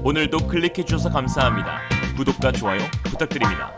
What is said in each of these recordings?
오늘도 클릭해주셔서 감사합니다. 구독과 좋아요 부탁드립니다.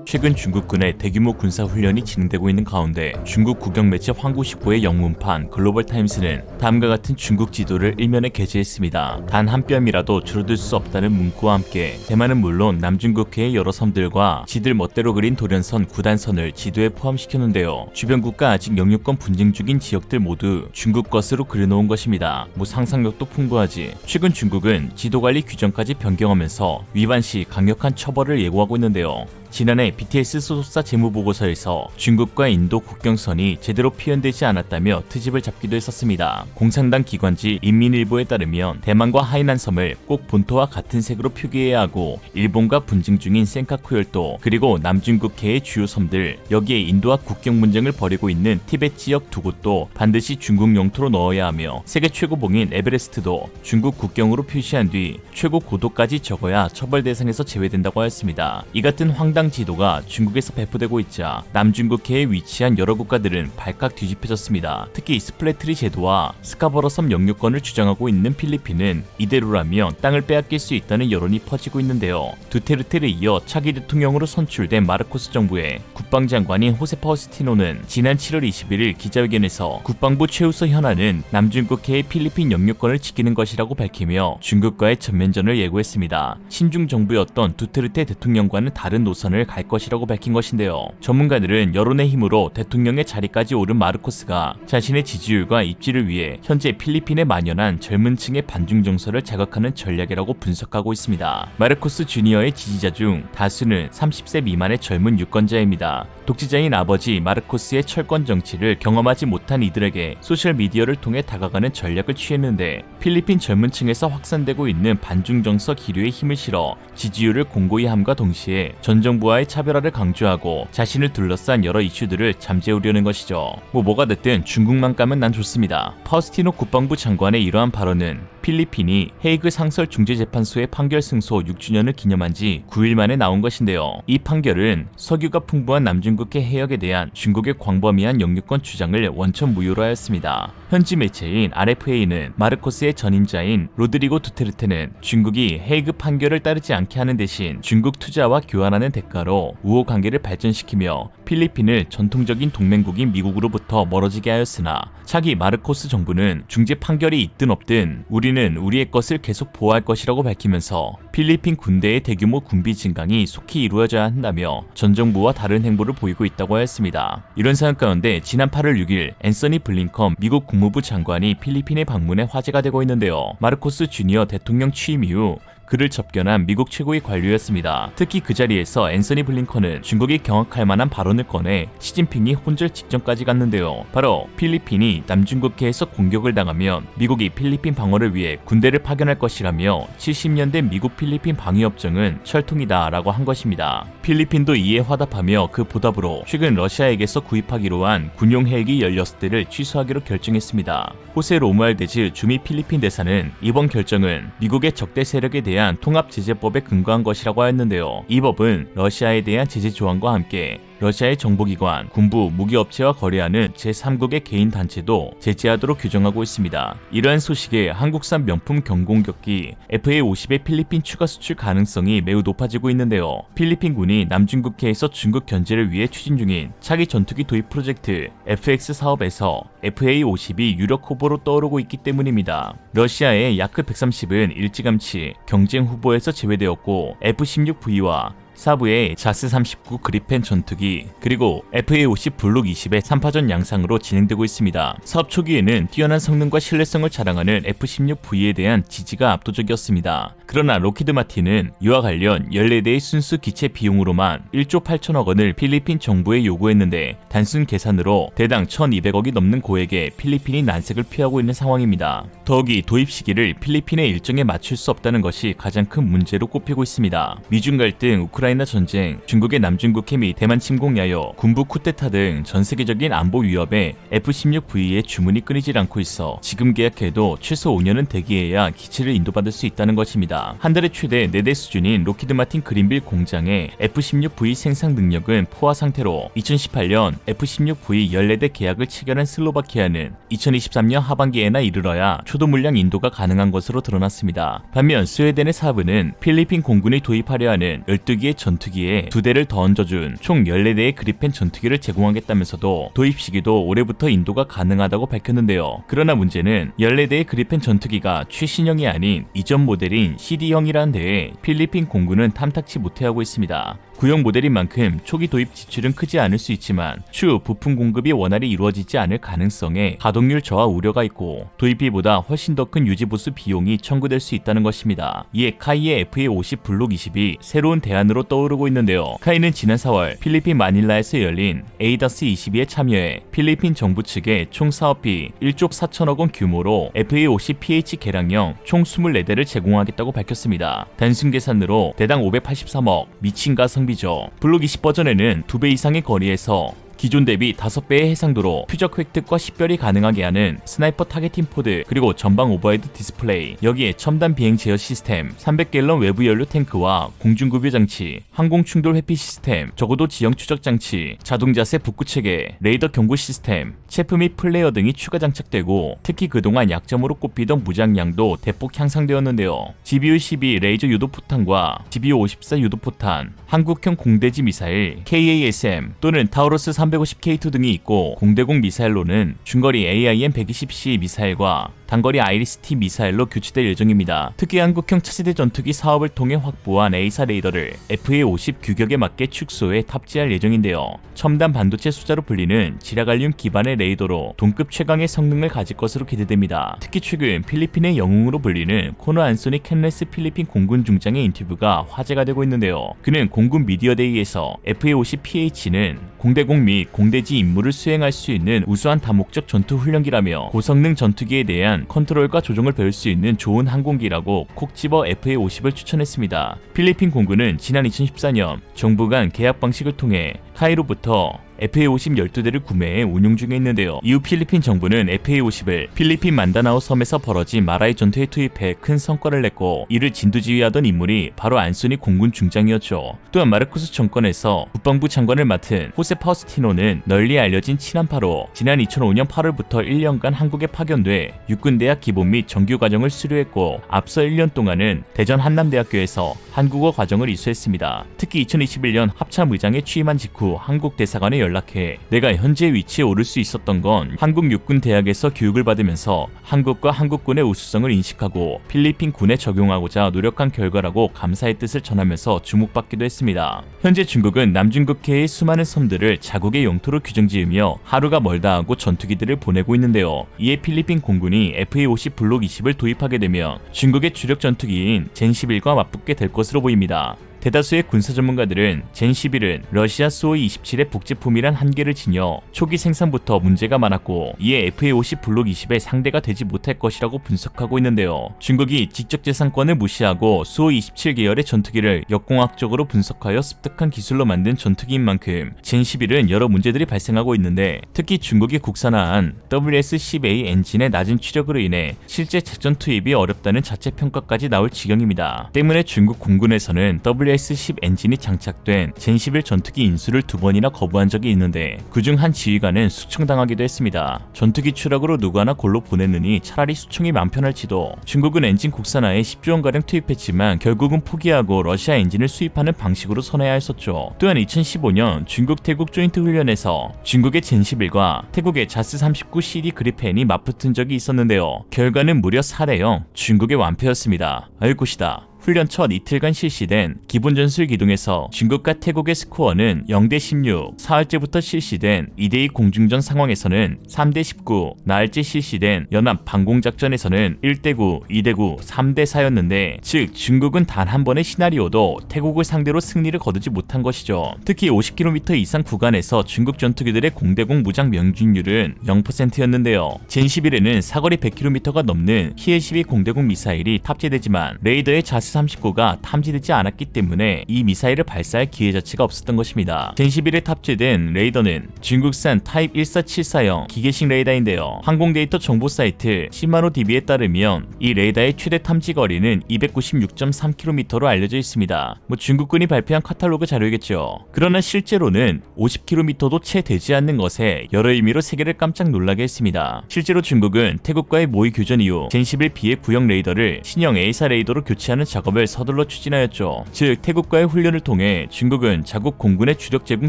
최근 중국군의 대규모 군사훈련이 진행되고 있는 가운데 중국 국영 매체 황구식보의 영문판 글로벌타임스는 다음과 같은 중국 지도를 일면에 게재했습니다. 단 한 뼘이라도 줄어들 수 없다는 문구와 함께 대만은 물론 남중국해의 여러 섬들과 지들 멋대로 그린 돌연선 9단선을 지도에 포함시켰는데요. 주변 국가 아직 영유권 분쟁 중인 지역들 모두 중국 것으로 그려놓은 것입니다. 상상력도 풍부하지. 최근 중국은 지도관리 규정까지 변경하면서 위반 시 강력한 처벌을 예고하고 있는데요. 지난해 BTS 소속사 재무보고서에서 중국과 인도 국경선이 제대로 표현되지 않았다며 트집을 잡기도 했었습니다. 공산당 기관지 인민일보에 따르면 대만과 하이난 섬을 꼭 본토와 같은 색으로 표기해야 하고 일본과 분쟁 중인 센카쿠 열도 그리고 남중국해의 주요 섬들 여기에 인도와 국경 분쟁을 벌이고 있는 티베트 지역 두 곳도 반드시 중국 영토로 넣어야 하며 세계 최고봉인 에베레스트도 중국 국경으로 표시한 뒤 최고 고도까지 적어야 처벌 대상에서 제외된다고 하였습니다. 이 같은 황당 지도가 중국에서 배포되고 있자 남중국해에 위치한 여러 국가들은 발칵 뒤집혀졌습니다. 특히 스플래트리 제도와 스카버러 섬 영유권을 주장하고 있는 필리핀은 이대로라면 땅을 빼앗길 수 있다는 여론이 퍼지고 있는데요. 두테르테를 이어 차기 대통령으로 선출된 마르코스 정부의 국방장관인 호세 파우스티노는 지난 7월 21일 기자회견에서 국방부 최우수 현안은 남중국해의 필리핀 영유권을 지키는 것이라고 밝히며 중국과의 전면전을 예고했습니다. 친중 정부였던 두테르테 대통령과는 다른 노선을 갈 것이라고 밝힌 것인데요. 전문가들은 여론의 힘으로 대통령의 자리까지 오른 마르코스가 자신의 지지율과 입지를 위해 현재 필리핀에 만연한 젊은 층의 반중 정서를 자극하는 전략이라고 분석하고 있습니다. 마르코스 주니어의 지지자 중 다수는 30세 미만의 젊은 유권자입니다. 독재자인 아버지 마르코스의 철권 정치를 경험하지 못한 이들에게 소셜미디어를 통해 다가가는 전략을 취했는데 필리핀 젊은 층에서 확산되고 있는 반중 정서 기류에 힘을 실어 지지율을 공고히 함과 동시에 전 정부와의 차별화를 강조하고 자신을 둘러싼 여러 이슈들을 잠재우려는 것이죠. 뭐가 됐든 중국만 까면 난 좋습니다. 파우스티노 국방부 장관의 이러한 발언은 필리핀이 헤이그 상설중재재판소의 판결 승소 6주년을 기념한 지 9일 만에 나온 것인데요. 이 판결은 석유가 풍부한 남중국해 해역에 대한 중국의 광범위한 영유권 주장을 원천 무효로 하였습니다. 현지 매체인 RFA는 마르코스의 전임자인 로드리고 두테르테는 중국이 헤이그 판결을 따르지 않게 하는 대신 중국 투자와 교환하는 대가로 우호 관계를 발전시키며 필리핀을 전통적인 동맹국인 미국으로부터 멀어지게 하였으나 차기 마르코스 정부는 중재 판결이 있든 없든 우리는 우리의 것을 계속 보호할 것이라고 밝히면서 필리핀 군대의 대규모 군비 증강이 속히 이루어져야 한다며 전 정부와 다른 행보를 보이고 있다고 하였습니다. 이런 상황 가운데 지난 8월 6일 앤서니 블링컨 미국 국무부 장관이 필리핀에 방문해 화제가 되고 있는데요. 마르코스 주니어 대통령 취임 이후 그를 접견한 미국 최고의 관료였습니다. 특히 그 자리에서 앤서니 블링컨은 중국이 경악할 만한 발언을 꺼내 시진핑이 혼절 직전까지 갔는데요. 바로 필리핀이 남중국해에서 공격을 당하면 미국이 필리핀 방어를 위해 군대를 파견할 것이라며 70년대 미국 필리핀 방위협정은 철통이다 라고 한 것입니다. 필리핀도 이에 화답하며 그 보답으로 최근 러시아에게서 구입하기로 한 군용 헬기 16대를 취소하기로 결정했습니다. 호세 로무알데즈 주미 필리핀 대사는 이번 결정은 미국의 적대 세력에 대한 통합제재법에 근거한 것이라고 하였는데요. 이 법은 러시아에 대한 제재 조항과 함께 러시아의 정보기관, 군부, 무기업체와 거래하는 제3국의 개인 단체도 제재하도록 규정하고 있습니다. 이러한 소식에 한국산 명품 경공격기 FA-50의 필리핀 추가 수출 가능성이 매우 높아지고 있는데요. 필리핀군이 남중국해에서 중국 견제를 위해 추진 중인 차기 전투기 도입 프로젝트 FX 사업에서 FA-50이 유력 후보로 떠오르고 있기 때문입니다. 러시아의 야크 130은 일찌감치 경쟁 후보에서 제외되었고 F-16V와 사부의 자스-39 그리펜 전투기 그리고 FA-50 블록 20의 3파전 양상으로 진행되고 있습니다. 사업 초기에는 뛰어난 성능과 신뢰성을 자랑하는 F-16V에 대한 지지가 압도적이었습니다. 그러나 록히드 마틴은 이와 관련 14대의 순수 기체 비용으로만 1조 8천억 원을 필리핀 정부에 요구했는데 단순 계산으로 대당 1,200억이 넘는 고액에 필리핀이 난색을 피하고 있는 상황입니다. 더욱이 도입 시기를 필리핀의 일정에 맞출 수 없다는 것이 가장 큰 문제로 꼽히고 있습니다. 미중 갈등, 우크라이나 우크라이나 전쟁, 중국의 남중국해 및 대만 침공 야요, 군부 쿠데타 등 전 세계적인 안보 위협에 F-16V의 주문이 끊이질 않고 있어 지금 계약해도 최소 5년은 대기해야 기체를 인도받을 수 있다는 것입니다. 한 달에 최대 4대 수준인 로키드 마틴 그린빌 공장의 F-16V 생산 능력은 포화 상태로 2018년 F-16V 14대 계약을 체결한 슬로바키아는 2023년 하반기에나 이르러야 초도 물량 인도가 가능한 것으로 드러났습니다. 반면 스웨덴의 사브는 필리핀 공군이 도입하려 하는 12기의 전투기에 2대를 더 얹어준 총 14대의 그리펜 전투기를 제공하겠다면서도 도입 시기도 올해부터 인도가 가능하다고 밝혔는데요. 그러나 문제는 14대의 그리펜 전투기가 최신형이 아닌 이전 모델인 CD형이라는 데에 필리핀 공군은 탐탁치 못해하고 있습니다. 구형 모델인 만큼 초기 도입 지출은 크지 않을 수 있지만 추후 부품 공급이 원활히 이루어지지 않을 가능성에 가동률 저하 우려가 있고 도입비보다 훨씬 더 큰 유지보수 비용이 청구될 수 있다는 것입니다. 이에 카이의 FA-50 블록 20이 새로운 대안으로 떠오르고 있는데요. 카이는 지난 4월 필리핀 마닐라에서 열린 ADAS-22에 참여해 필리핀 정부 측에 총 사업비 1조 4천억 원 규모로 FA-50PH 개량형 총 24대를 제공하겠다고 밝혔습니다. 단순 계산으로 대당 583억, 미친 가성비죠. 블록 20 버전에는 2배 이상의 거리에서 기존 대비 5배의 해상도로 표적 획득과 식별이 가능하게 하는 스나이퍼 타겟팅 포드, 그리고 전방 오버헤드 디스플레이, 여기에 첨단 비행 제어 시스템, 300갤런 외부 연료 탱크와 공중급유 장치, 항공 충돌 회피 시스템, 적어도 지형 추적 장치, 자동 자세 복구 체계, 레이더 경고 시스템, 체프 및 플레이어 등이 추가 장착되고 특히 그동안 약점으로 꼽히던 무장량도 대폭 향상되었는데요. GBU-12 레이저 유도 포탄과 GBU-54 유도 포탄, 한국형 공대지 미사일 KASM 또는 타우러스 350K2 등이 있고 공대공 미사일로는 중거리 AIM-120C 미사일과 단거리 아이리스-T 미사일로 교체될 예정입니다. 특히 한국형 차세대 전투기 사업을 통해 확보한 A사 레이더를 FA-50 규격에 맞게 축소해 탑재할 예정인데요. 첨단 반도체 수자로 불리는 지라갈륨 기반의 레이더로 동급 최강의 성능을 가질 것으로 기대됩니다. 특히 최근 필리핀의 영웅으로 불리는 코너 안소니 캔레스 필리핀 공군 중장의 인터뷰가 화제가 되고 있는데요. 그는 공군 미디어데이에서 FA-50PH는 공대공 및 공대지 임무를 수행할 수 있는 우수한 다목적 전투 훈련기라며 고성능 전투기에 대한 컨트롤과 조종을 배울 수 있는 좋은 항공기라고 콕 집어 FA-50을 추천했습니다. 필리핀 공군은 지난 2014년 정부 간 계약 방식을 통해 카이로부터 FA-50 12대를 구매해 운용 중에 있는데요. 이후 필리핀 정부는 FA-50을 필리핀 만다나오 섬에서 벌어진 마라이 전투에 투입해 큰 성과를 냈고 이를 진두지휘하던 인물이 바로 안소니 공군 중장이었죠. 또한 마르코스 정권에서 국방부 장관을 맡은 호세 파우스티노는 널리 알려진 친한파로 지난 2005년 8월부터 1년간 한국에 파견돼 육군대학 기본 및 정규 과정을 수료했고 앞서 1년 동안은 대전 한남대학교에서 한국어 과정을 이수했습니다. 특히 2021년 합참의장에 취임한 직후 한국 대사관에 연락해 내가 현재 위치에 오를 수 있었던 건 한국 육군 대학에서 교육을 받으면서 한국과 한국군의 우수성을 인식하고 필리핀 군에 적용하고자 노력한 결과라고 감사의 뜻을 전하면서 주목받기도 했습니다. 현재 중국은 남중국해의 수많은 섬들을 자국의 영토로 규정지으며 하루가 멀다 하고 전투기들을 보내고 있는데요. 이에 필리핀 공군이 FA-50 블록 20을 도입하게 되면 중국의 주력 전투기인 젠11과 맞붙게 될 것으로 보입니다. 대다수의 군사 전문가들은 젠11은 러시아 수호이-27의 복제품이란 한계를 지녀 초기 생산부터 문제가 많았고 이에 FA-50 블록 20의 상대가 되지 못할 것이라고 분석하고 있는데요. 중국이 직접재산권을 무시하고 수호이-27 계열의 전투기를 역공학적으로 분석하여 습득한 기술로 만든 전투기인 만큼 젠11은 여러 문제들이 발생하고 있는데 특히 중국이 국산화한 WS-10A 엔진의 낮은 추력으로 인해 실제 작전 투입이 어렵다는 자체 평가까지 나올 지경입니다. 때문에 중국 공군에서는 WS-10 엔진이 장착된 젠11 전투기 인수를 2번이나 거부한 적이 있는데 그중 한 지휘관은 숙청당하기도 했습니다. 전투기 추락으로 누구하나 골로 보냈느니 차라리 수청이 맘 편할지도. 중국은 엔진 국산화에 10조 원가량 투입했지만 결국은 포기하고 러시아 엔진을 수입하는 방식으로 선회해야 했었죠. 또한 2015년 중국 태국 조인트 훈련에서 중국의 젠11과 태국의 자스 39CD 그리펜이 맞붙은 적이 있었는데요. 결과는 무려 4대0 중국의 완패였습니다. 알곳이다. 훈련 첫 이틀간 실시된 기본 전술 기동에서 중국과 태국의 스코어는 0대16, 사흘째부터 실시된 2대2 공중전 상황에서는 3대19, 나흘째 실시된 연합 방공작전에서는 1대9, 2대9, 3대4였는데 즉 중국은 단 한 번의 시나리오도 태국을 상대로 승리를 거두지 못한 것이죠. 특히 50km 이상 구간에서 중국 전투기들의 공대공 무장 명중률은 0%였는데요. 젠11에는 사거리 100km가 넘는 KL-12 공대공 미사일이 탑재되지만 레이더의 자스 X-39가 탐지되지 않았기 때문에 이 미사일을 발사할 기회 자체가 없었던 것입니다. 젠11에 탑재된 레이더는 중국산 타입 1474형 기계식 레이더인데요. 항공 데이터 정보 사이트 시마노DB에 따르면 이 레이더의 최대 탐지 거리는 296.3km로 알려져 있습니다. 중국군이 발표한 카탈로그 자료겠죠. 그러나 실제로는 50km도 채 되지 않는 것에 여러 의미로 세계를 깜짝 놀라게 했습니다. 실제로 중국은 태국과의 모의 교전 이후 젠11B의 구형 레이더를 신형 A사 레이더로 교체하는 작업을 서둘러 추진하였죠. 즉 태국과의 훈련을 통해 중국은 자국 공군의 주력 제공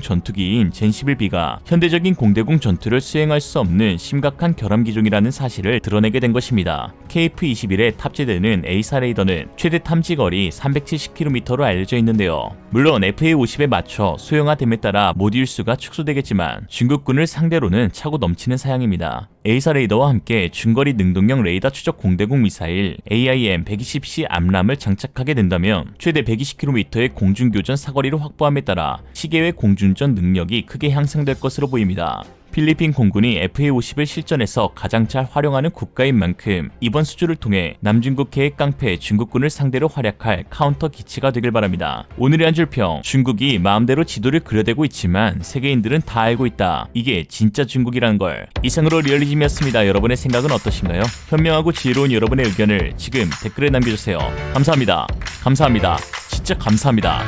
전투기인 젠11B가 현대적인 공대공 전투를 수행할 수 없는 심각한 결함기종이라는 사실을 드러내게 된 것입니다. KF-21에 탑재되는 A사 레이더는 최대 탐지거리 370km로 알려져 있는데요. 물론 FA-50에 맞춰 소형화됨에 따라 모듈 수가 축소되겠지만 중국군을 상대로는 차고 넘치는 사양입니다. A사 레이더와 함께 중거리 능동형 레이더 추적 공대공 미사일 AIM-120C 암람을 장착하게 된다면 최대 120km의 공중교전 사거리를 확보함에 따라 시계외 공중전 능력이 크게 향상될 것으로 보입니다. 필리핀 공군이 FA-50을 실전에서 가장 잘 활용하는 국가인 만큼 이번 수주를 통해 남중국해의 깡패 중국군을 상대로 활약할 카운터 기치가 되길 바랍니다. 오늘의 한 줄평, 중국이 마음대로 지도를 그려대고 있지만 세계인들은 다 알고 있다. 이게 진짜 중국이라는 걸. 이상으로 리얼리즘이었습니다. 여러분의 생각은 어떠신가요? 현명하고 지혜로운 여러분의 의견을 지금 댓글에 남겨주세요. 감사합니다. 감사합니다. 진짜 감사합니다.